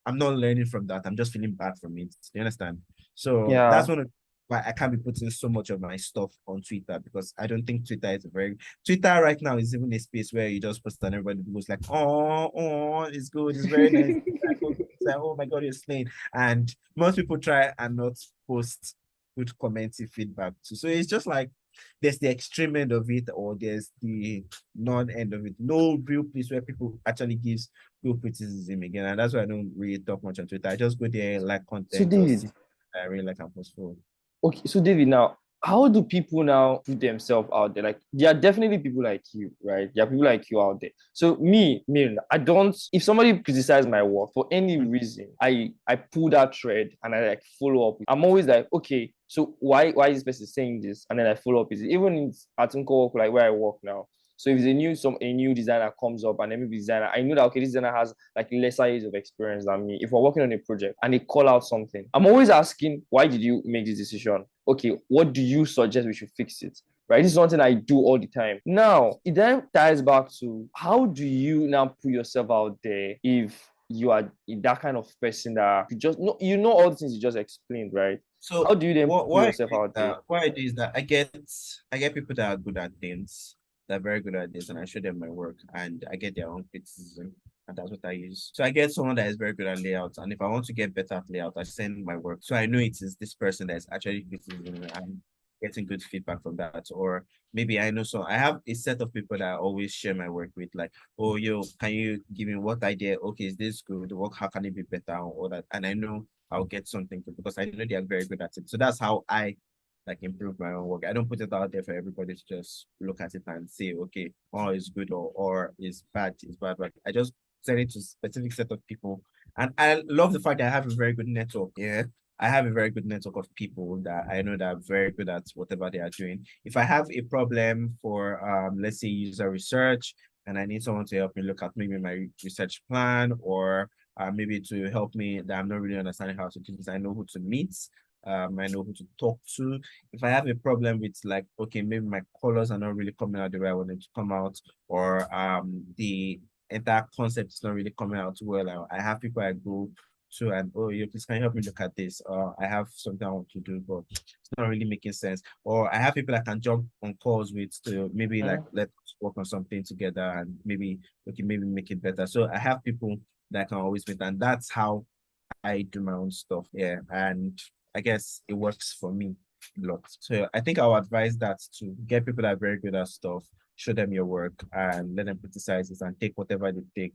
I'm not learning from that. I'm just feeling bad from it. Do you understand? So that's Yeah. one of why I can't be putting so much of my stuff on Twitter because I don't think Twitter is a very Twitter right now is even a space where you just post and everybody goes like, oh, it's good, it's very nice. It's like, oh my god, you're slaying. And most people try and not post good commenting feedback too. So it's just like there's the extreme end of it or there's the non-end of it. No real place where people actually gives real criticism again. And that's why I don't really talk much on Twitter. I just go there, like So content or David, see I really like and post for. okay, so David, now, how do people now put themselves out there? Like, there are definitely people like you, right? There are people like you out there. So me, I don't. If somebody criticizes my work for any reason, I pull that thread and I like follow up. I'm always like, okay, so why is this person saying this? And then I follow up. Is it even in at Uncle like where I work now? So if a new designer comes up and maybe designer, I know that okay, this designer has like lesser years of experience than me. If we're working on a project and they call out something, I'm always asking, why did you make this decision? Okay, what do you suggest we should fix it? Right? This is something I do all the time. Now, it then ties back to how do you now put yourself out there if you are that kind of person that you know all the things you just explained, right? How So do you then what put what I yourself do is out there? that what I do is that I get people that are good at things, that are very good at this, and I show them my work and I get their own criticism. And that's what I use. So I get someone that is very good at layouts. And if I want to get better at layout, I send my work. So I know it is this person that is actually criticism and getting good feedback from that. Or maybe I know so I have a set of people that I always share my work with, like, oh yo, can you give me what idea? Okay, is this good? Work, how can it be better? Or that and I know I'll get something to because I know they are very good at it. So that's how I like improve my own work. I don't put it out there for everybody to just look at it and say, okay, oh, it's good or is bad, is bad. But I just send it to specific set of people. And I love the fact that I have a very good network. Yeah. I have a very good network of people that I know that are very good at whatever they are doing. If I have a problem for let's say user research and I need someone to help me look at maybe my research plan or maybe to help me that I'm not really understanding how to do this. I know who to meet. I know who to talk to. If I have a problem with like, okay, maybe my colors are not really coming out the way I want them to come out, or the entire concept is not really coming out well, I have people I go to and, oh, you please can you help me look at this? Or I have something I want to do, but it's not really making sense. Or I have people I can jump on calls with to maybe like Mhm. let's work on something together and maybe we can maybe make it better. So I have people that I can always meet, and that's how I do my own stuff. Yeah. And I guess it works for me a lot. So I think I'll advise that to get people that are very good at stuff, show them your work and let them criticize it and take whatever they take.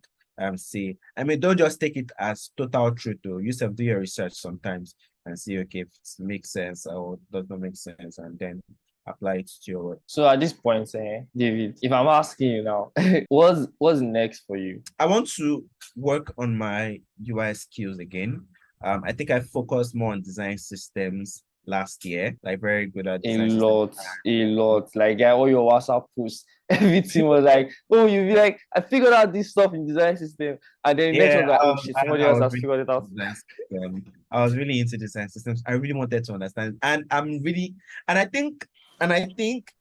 See, I mean, don't just take it as total truth though. You have to do your research sometimes and see, okay, if it makes sense or does not make sense, and then apply it to your work. So at this point, David, if I'm asking you now, what's next for you? I want to work on my UI skills again. I think I focused more on design systems last year, like very good at A design systems. lot, a lot. Like all your WhatsApp posts, everything was like, oh, you be like, I figured out this stuff in design system, and then the next Yeah, one's like, oh shit, somebody I else was has really figured it out. into design I was really into design systems. I really wanted to understand, and I'm really, and I think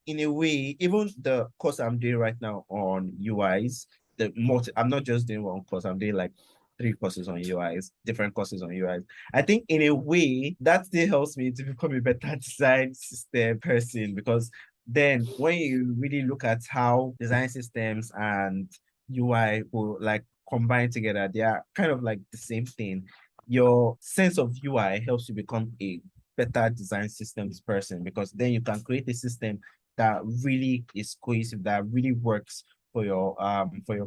in a way, even the course I'm doing right now on UIs, I'm not just doing one course. I'm doing like three courses on UIs, different courses on UIs. I think in a way that still helps me to become a better design system person, because then when you really look at how design systems and UI will like combine together, they are kind of like the same thing. Your sense of UI helps you become a better design systems person, because then you can create a system that really is cohesive, that really works for your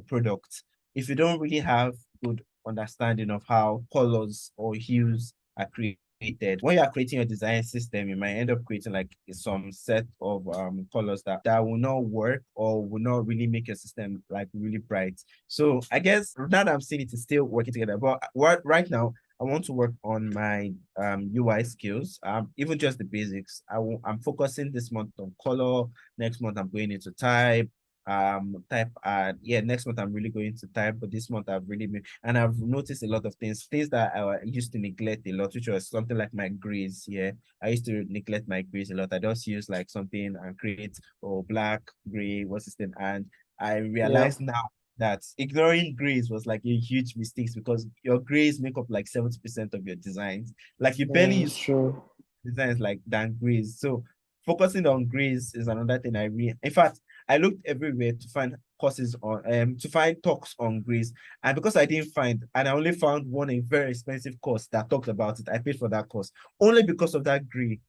product. If you don't really have good understanding of how colors or hues are created, when you are creating your design system, you might end up creating like some set of colors that will not work or will not really make your system like really bright. So I guess now that I'm seeing it is still working together. But what right now I want to work on my UI skills, even just the basics. I'm focusing this month on color. Next month I'm going into type, yeah, next month I'm really going to type, but this month I've really been, and I've noticed a lot of things that I used to neglect a lot, which was something like my grades. Yeah, I used to neglect my grades a lot. I just use like something and create, or black, gray, what's this thing, and I Yeah, realize now that ignoring grades was like a huge mistake, because your grades make up like 70% of your designs. Like you barely yeah, use it's true. designs like than Greece. So focusing on Greece is another thing I really. In fact, I looked everywhere to find courses on to find talks on Greece, and because I didn't find, and I only found one a very expensive course that talked about it. I paid for that course only because of that Greece.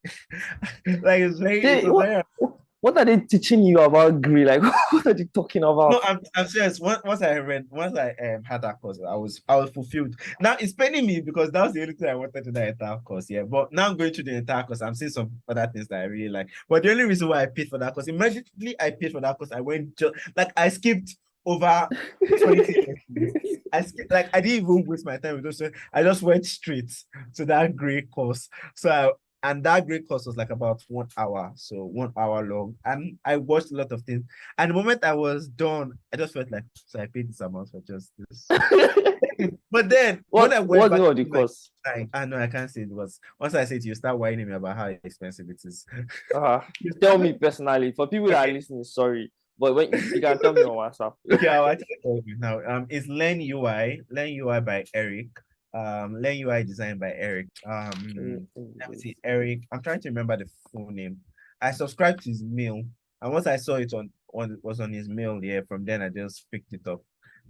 Like it They, was what very. what are they teaching you about gray? Like what are you talking No, about? I'm serious. Once I had that course, I was fulfilled. Now it's paining me because that was the only thing I wanted to the entire course. Yeah, but now I'm going through the entire course. I'm seeing some other things that I really like. But the only reason why I paid for that course, immediately I paid for that course, I went like I skipped over 20 lessons. I skipped, like I didn't even waste my time with those. I just went straight to that great course. And that great course was like about 1 hour, so 1 hour long. And I watched a lot of things. And the moment I was done, I just felt like, so I paid this amount for just this. But then when I went What's the back name of the to my course? time, I know I can't say it was, once I say it, you start whining me about how expensive it is. Uh, Tell me personally. For people that are Okay, listening, sorry. But when you can tell me on WhatsApp. okay, I'll actually tell you now. It's Learn UI by Eric. Learn UI Design by Eric. Let me see, Eric. I'm trying to remember the full name. I subscribed to his mail, and once I saw it on was on his mail, yeah, from then I just picked it up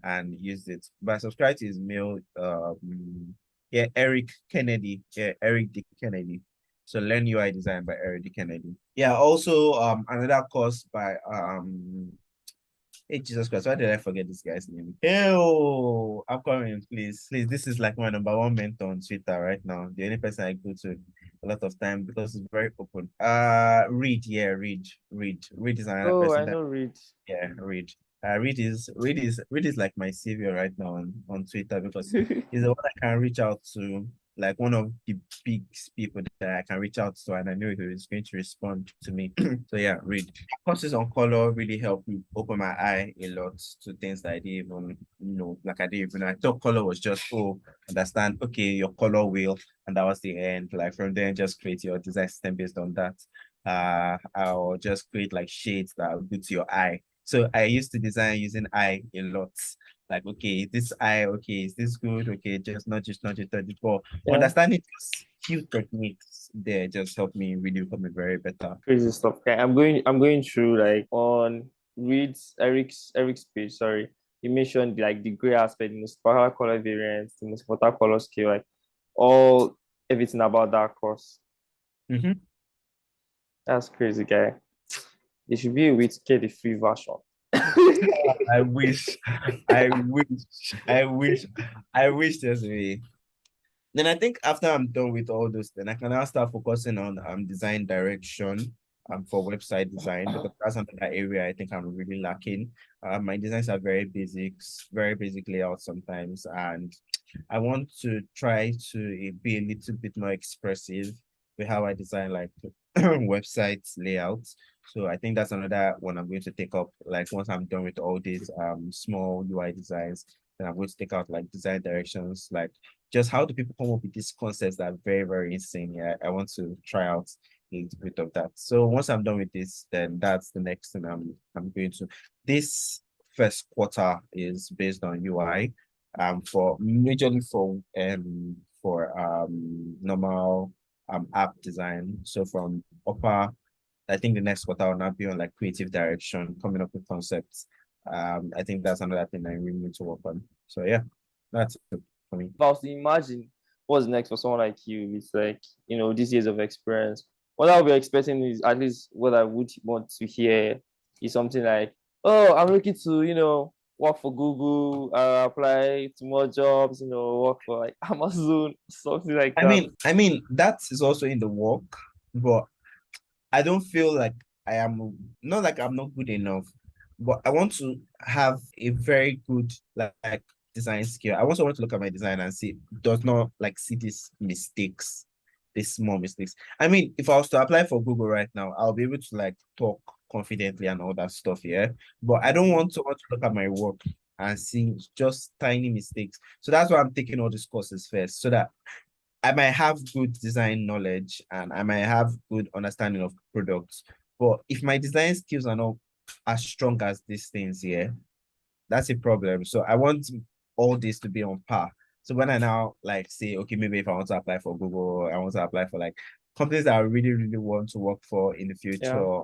and used it. But I subscribed to his mail. Yeah, Eric Kennedy. Yeah, Eric D. Kennedy. So Learn UI Design by Eric D. Kennedy. Yeah, also another course by Hey Jesus Christ, why did I forget this guy's name? Ew, I'm coming, please. Please, this is like my number one mentor on Twitter right now. The only person I go to a lot of time because it's very open. Reed, yeah, Reed is another Oh, person I that, know Reed. yeah, Reed. Reed is like my savior right now on Twitter, because he's the one I can reach out to like one of the big people that I can reach out to, and I know he was going to respond to me. So yeah, read. Courses on color really helped me open my eye a lot to things that I didn't even know. Like I didn't even know. I thought color was just, oh, understand, okay, your color wheel, and that was the end. Like from there, just create your design system based on that. I'll just create like shades that are good to your eye. So I used to design using eye a lot. Like, okay, this eye, okay, is this good? Okay, just not just 34. Yeah, Understanding just few techniques there just helped me really become a very better. crazy stuff. Okay, I'm going through like on Reed's Eric's page. Sorry, he mentioned like the gray aspect, the most powerful color variants, the most important color scale, like all everything about that course. Mhm. That's crazy, guy. There should be a way to get the free version. I wish, I wish, I wish, I wish there's a way. Then I think after I'm done with all those, then I can now start focusing on design direction for website design, because that's another area I think I'm really lacking. My designs are very basics, very basic layout sometimes, and I want to try to be a little bit more expressive with how I design like websites layouts. So I think that's another one I'm going to take up. Like once I'm done with all these small UI designs, then I'm going to take out like design directions, like just how do people come up with these concepts that are very, very insane. Yeah, I want to try out a little bit of that. So once I'm done with this, then that's the next thing I'm going to. This first quarter is based on UI, for majorly for normal app design. So from upper, I think the next quarter will now be on like creative direction, coming up with concepts. I think that's another thing I really need to work on. So yeah, that's it for me. If I was to imagine what's next for someone like you, it's like, these years of experience. What I'll be expecting is at least what I would want to hear is something like, oh, I'm looking to, work for Google, apply to more jobs, work for like Amazon, something like that. That is also in the work, but I don't feel like I am not like I'm not good enough, but I want to have a very good like design skill. I also want to look at my design and see does not like see these mistakes, these small mistakes. I mean, if I was to apply for Google right now, I'll be able to like talk confidently and all that stuff, yeah. But I don't want to look at my work and see just tiny mistakes. So that's why I'm taking all these courses first, so that I might have good design knowledge and I might have good understanding of products. But if my design skills are not as strong as these things here, that's a problem. So I want all this to be on par. So when I now like say, okay, maybe if I want to apply for Google, I want to apply for like companies that I really, really want to work for in the Yeah. future,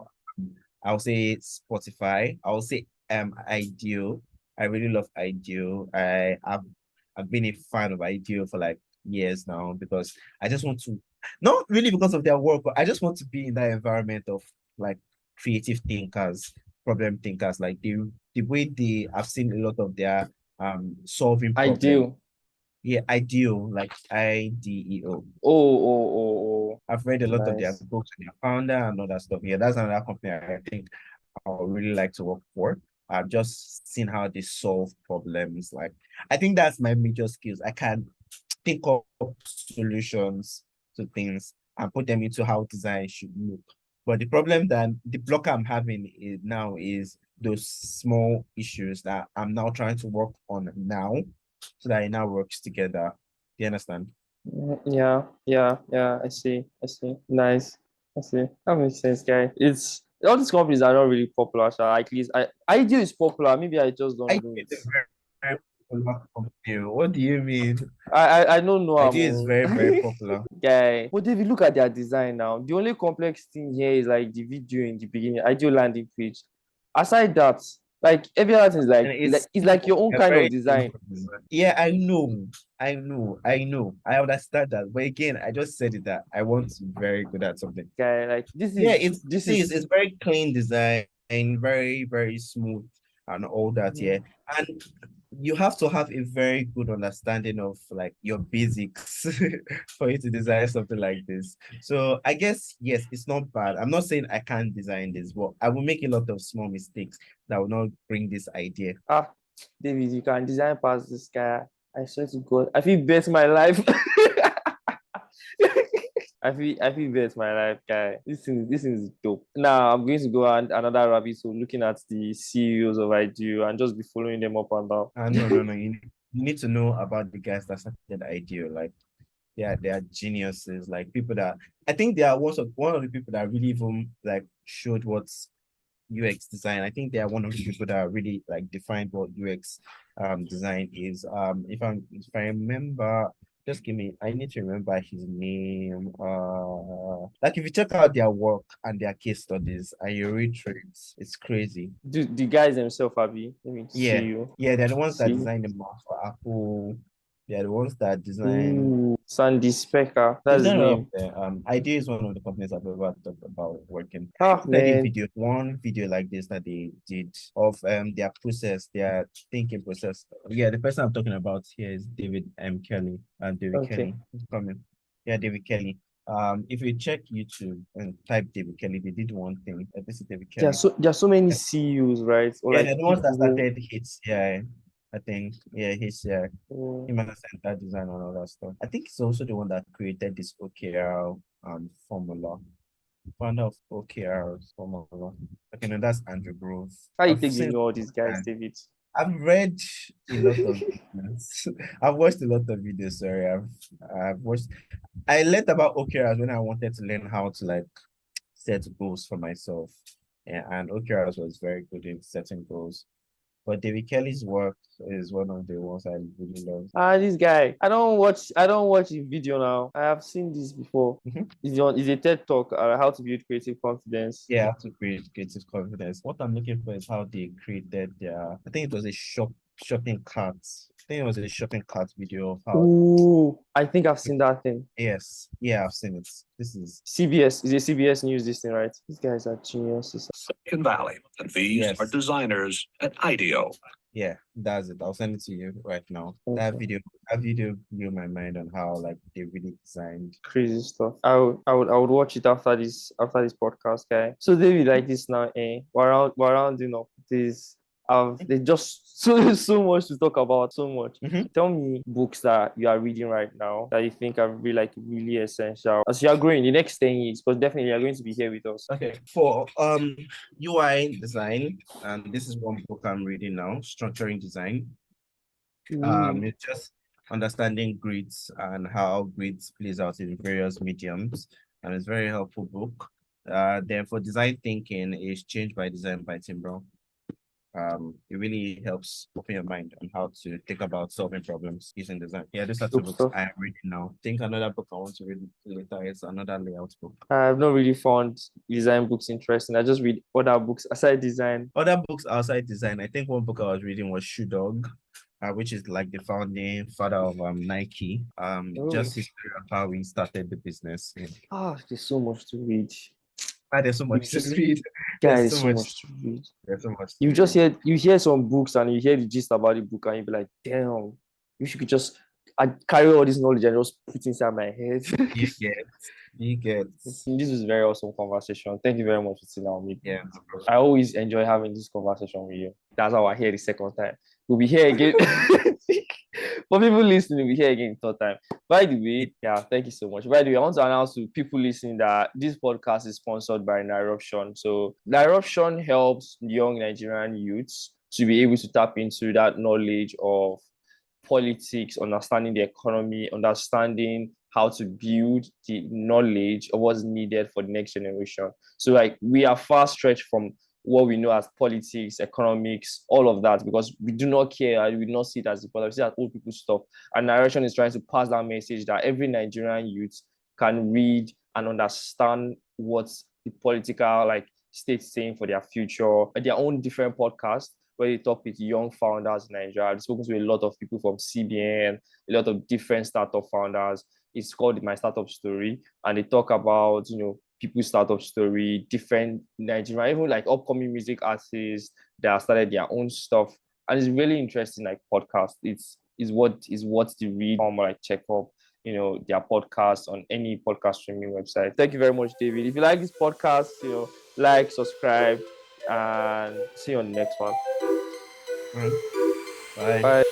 I'll say Spotify. I'll say Ideal. I really love Ideal. I've been a fan of Ideal for like years now, because I just want to, not really because of their work, but I just want to be in that environment of like creative thinkers, problem thinkers. Like the way I've seen a lot of their solving problem. Ideal. Yeah, Ideal, like IDEO. Oh. I've read a lot of their Nice. books and their founder and all that stuff. Yeah, that's another company I think I would really like to work for. I've just seen how they solve problems. Like, I think that's my major skills. I can think of solutions to things and put them into how design should look. But the problem that the block I'm having is now is those small issues that I'm now trying to work on now, so that it now works together. Do you understand? Yeah. I see. Nice. I see. That makes sense, guy. It's all these companies are not really popular. So at least Ideal is popular. Maybe I just I don't think know it. it's a very, very popular company. What do you mean? I don't know I I'm think it's on very, very popular. guy. But if you look at their design now, the only complex thing here is like the video in the beginning, ideal landing page. Aside that, like every other thing is And like it's it's like simple. your own They're kind of very design. simple design. Yeah, I know. I understand that. But again, I just said it that I want to be very good at something. Guy, like this Yeah, is it's this see, is it's very clean design and very, very smooth and all that. Mhm. Yeah. And you have to have a very good understanding of like your basics for you to design something like this. So I guess yes, it's not bad. I'm not saying I can't design this, but I will make a lot of small mistakes that will not bring this idea. ah David, you can design past this guy. I swear to God, I feel bet my life. I feel that's my life, guy. This is dope. Now I'm going to go on another rabbit hole, looking at the CEOs of IDEO and just be following them up and down. No, no, no. You need to know about the guys that started IDEO. Like they are geniuses. Like people that I think they are one of the people that really even like showed what's UX design. I think they are one of the people that really like defined what UX design is. If I remember, just give me I need to remember his name. Like if you check out their work and their case studies and you read through it, it's crazy. The guys themselves, Abby. Let me see Yeah. you. Yeah, they're the ones that See. design the mouse for Apple. They're the ones that design Ooh, Sandy Specker. They've That's his done a lot of name. Idea is one of the companies I've ever talked about working. Ah, Like a man. video, one video like this that they did of their process, their thinking process. Yeah, the person I'm talking about here is David Kelly. David Okay. Kelly. He's coming. Yeah, David Kelly. If you check YouTube and type David Kelly, they did one thing. This is David There are Kelly. so many CEOs, right? Or Yeah, like they're the ones that people who. started hits. Yeah, I think. Yeah, hits. Yeah, Oh, human centered design and all that stuff. I think it's also the one that created this OKR formula. Founder of OKR formula. Okay, no, that's Andrew Grove. how you I've think you seen know all these guys, and David? I've read a lot of videos. I've watched a lot of videos, sorry. I've watched I learned about OKRs when I wanted to learn how to like set goals for myself. Yeah, and OKRs was very good in setting goals. But David Kelly's work is one of the ones I really love. This guy. I don't watch his video now. I have seen this before. Mhm. It's a TED talk, how to build creative confidence. Yeah, to create creative confidence. What I'm looking for is how they created I think it was a shopping cart. I think it was a shopping cart video of how, Ooh, I think I've seen that thing. yes, yeah, I've seen it. This is, CBS is a CBS News this thing, right? These guys are geniuses. Silicon Valley, and these are yes, designers at IDEO. yeah, that's it. I'll send it to you right now. Okay. That video blew my mind on how like they really designed. Crazy stuff. I would watch it after this podcast, guy. So David, like this now, we're around, this. There's just so much to talk about, so much. Mhm. Tell me books that you are reading right now that you think are really essential as you are growing the next 10 years, because definitely you're going to be here with us. Okay, for UI design, and this is one book I'm reading now, Structuring Design. Ooh. It's just understanding grids and how grids plays out in various mediums, and it's a very helpful book. Then for design thinking is Change by Design by Tim Brown. It really helps open your mind on how to think about solving problems using design. Yeah, these are two Dope books stuff. I am reading now. I think another book I want to read later is another layout book. I've not really found design books interesting. I just read other books aside design. Other books outside design, I think one book I was reading was Shoe Dog, which is like the founding father of Nike. Oh, Just history of how we started the business. Yeah. there's so much to read. There's so much to It's read. Guy, There's there's so so much. much to read. There's so much You to just read. hear some books and you hear the gist about the book and you be like, damn, you should just I carry all this knowledge and just put inside my head. You get, you get. This was a very awesome conversation. Thank you very much for sitting down with me. Yeah, no problem. I always enjoy having this conversation with you. That's how I hear the second time. We'll be here again. For people listening, we'll be here again third time. By the way, yeah, thank you so much. By the way, I want to announce to people listening that this podcast is sponsored by Niruption. So Niruption helps young Nigerian youths to be able to tap into that knowledge of politics, understanding the economy, understanding how to build the knowledge of what's needed for the next generation. So, like, we are far stretched from what we know as politics, economics, all of that, because we do not care and we do not see it as important. We see it as old people stuff. And Narration is trying to pass that message that every Nigerian youth can read and understand what the political like state saying for their future, their own different podcasts where they talk with young founders in Nigeria. I've spoken to a lot of people from CBN, a lot of different startup founders. It's called My Startup Story, and they talk about people's startup story, different Nigerian, even like upcoming music artists that have started their own stuff, and it's really interesting. Like podcast, it's what the read like check up their podcast on any podcast streaming website. Thank you very much, David. If you like this podcast, like, subscribe, and see you on the next one. All right. Bye. Bye.